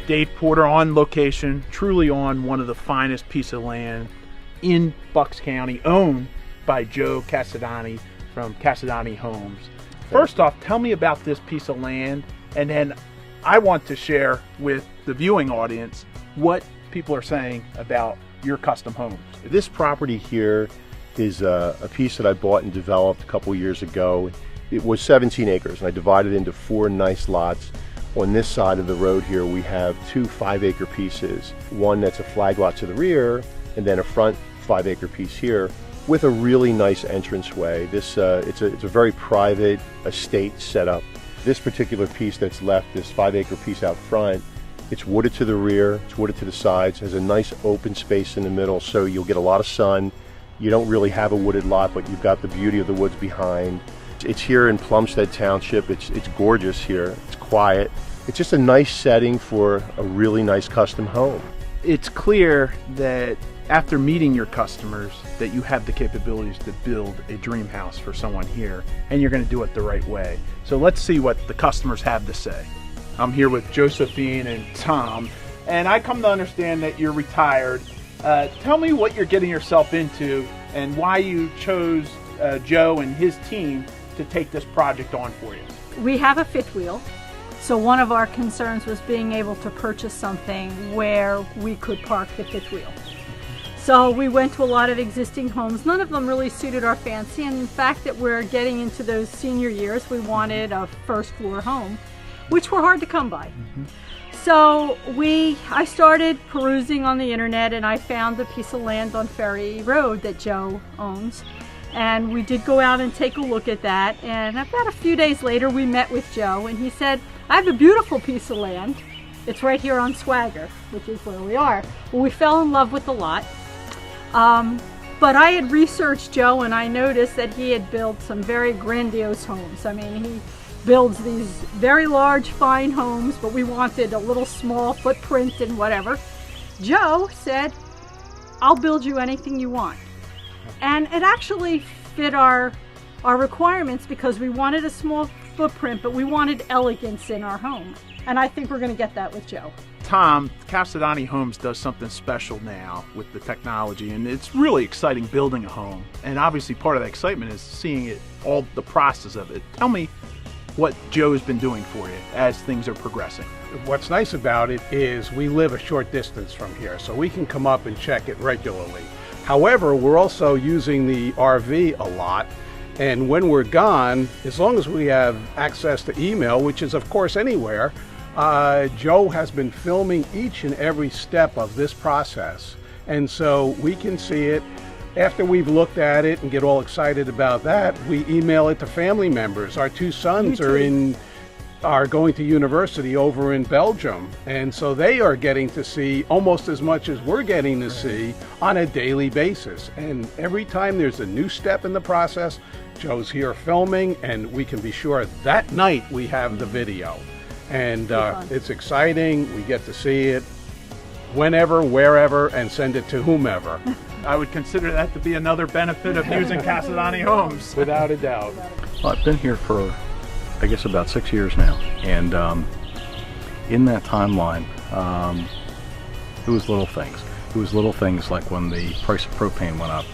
Dave Porter on location, truly on one of the finest pieces of land in Bucks County, owned by Joe Casadonti from Casadonti Homes. First off, tell me about this piece of land, and then I want to share with the viewing audience what people are saying about your custom homes. This property here is a piece that I bought and developed a couple years ago. It was 17 acres, and I divided it into 4 nice lots. On this side of the road here, we have 2 5-acre pieces. One that's a flag lot to the rear, and then a front 5-acre piece here with a really nice entranceway. It's a very private estate setup. This particular piece that's left, this 5-acre piece out front, it's wooded to the rear, it's wooded to the sides, has a nice open space in the middle, so you'll get a lot of sun. You don't really have a wooded lot, but you've got the beauty of the woods behind. It's here in Plumstead Township. It's gorgeous here. It's quiet. It's just a nice setting for a really nice custom home. It's clear that after meeting your customers that you have the capabilities to build a dream house for someone here, and you're going to do it the right way. So let's see what the customers have to say. I'm here with Josephine and Tom, and I come to understand that you're retired. Tell me what you're getting yourself into and why you chose Joe and his team to take this project on for you. We have a fifth wheel, so one of our concerns was being able to purchase something where we could park the fifth wheel. So we went to a lot of existing homes. None of them really suited our fancy, and the fact that we're getting into those senior years, we wanted a first floor home, which were hard to come by. So I started perusing on the internet, and I found a piece of land on Ferry Road that Joe owns. And we did go out and take a look at that, and about a few days later we met with Joe, and he said, I have a beautiful piece of land. It's right here on Swagger, which is where we are. Well, we fell in love with the lot. But I had researched Joe, and I noticed that he had built some very grandiose homes. I mean, he builds these very large, fine homes, but we wanted a little small footprint and whatever. Joe said, I'll build you anything you want. And it actually fit our requirements because we wanted a small footprint, but we wanted elegance in our home. And I think we're going to get that with Joe. Tom, Casadonti Homes does something special now with the technology, and it's really exciting building a home. And obviously part of the excitement is seeing it, all the process of it. Tell me what Joe's been doing for you as things are progressing. What's nice about it is we live a short distance from here, so we can come up and check it regularly. However, we're also using the RV a lot, and when we're gone, as long as we have access to email, which is of course anywhere, Joe has been filming each and every step of this process, and so we can see it. After we've looked at it and get all excited about that, we email it to family members. Our 2 sons are going to university over in Belgium, and so they are getting to see almost as much as we're getting to see on a daily basis. And every time there's a new step in the process, Joe's here filming, and we can be sure that night we have the video. And it's exciting. We get to see it whenever, wherever, and send it to whomever. I would consider that to be another benefit of using Casadonti Homes. Without a doubt. Well, I've been here for, I guess, about 6 years now, and in that timeline, it was little things. It was little things like when the price of propane went up.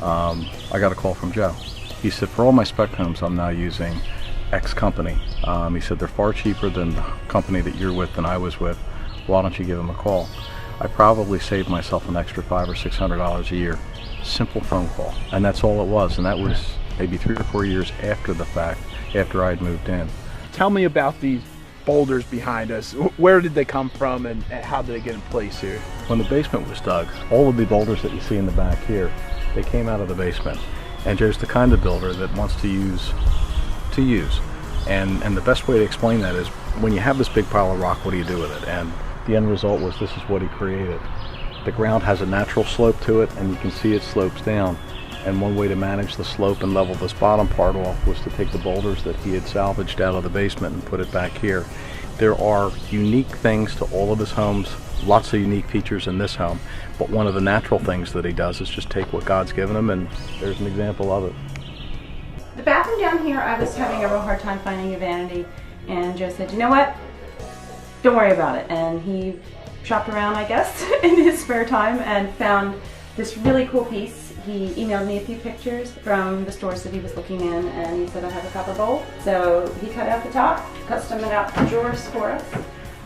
I got a call from Joe. He said, for all my spec homes, I'm now using X company. He said, they're far cheaper than the company that you're with and I was with. Why don't you give them a call? I probably saved myself an extra $500 or $600 a year. Simple phone call, and that's all it was. And that was maybe 3 or 4 years after the fact, after I'd moved in. Tell me about these boulders behind us. Where did they come from, and how did they get in place here? When the basement was dug, all of the boulders that you see in the back here, they came out of the basement. And Joe's the kind of builder that wants to use. And the best way to explain that is when you have this big pile of rock, what do you do with it? And the end result was this is what he created. The ground has a natural slope to it, and you can see it slopes down. And one way to manage the slope and level this bottom part off was to take the boulders that he had salvaged out of the basement and put it back here. There are unique things to all of his homes, lots of unique features in this home, but one of the natural things that he does is just take what God's given him, and there's an example of it. The bathroom down here, I was having a real hard time finding a vanity, and Joe said, you know what? don't worry about it. And he shopped around, I guess, in his spare time and found this really cool piece. He emailed me a few pictures from the stores that he was looking in, and he said, I have a copper bowl. So he cut out the top, custom it out the drawers for us,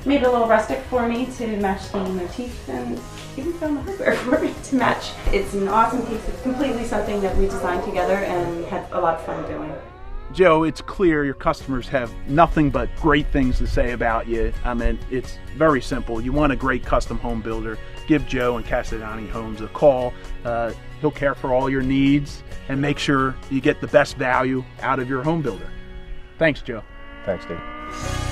made it a little rustic for me to match the motif, and even found the hardware for me to match. It's an awesome piece. It's completely something that we designed together and had a lot of fun doing. Joe, it's clear your customers have nothing but great things to say about you. I mean, it's very simple. You want a great custom home builder, give Joe and Casadonti Homes a call. He'll care for all your needs and make sure you get the best value out of your home builder. Thanks, Joe. Thanks, Dave.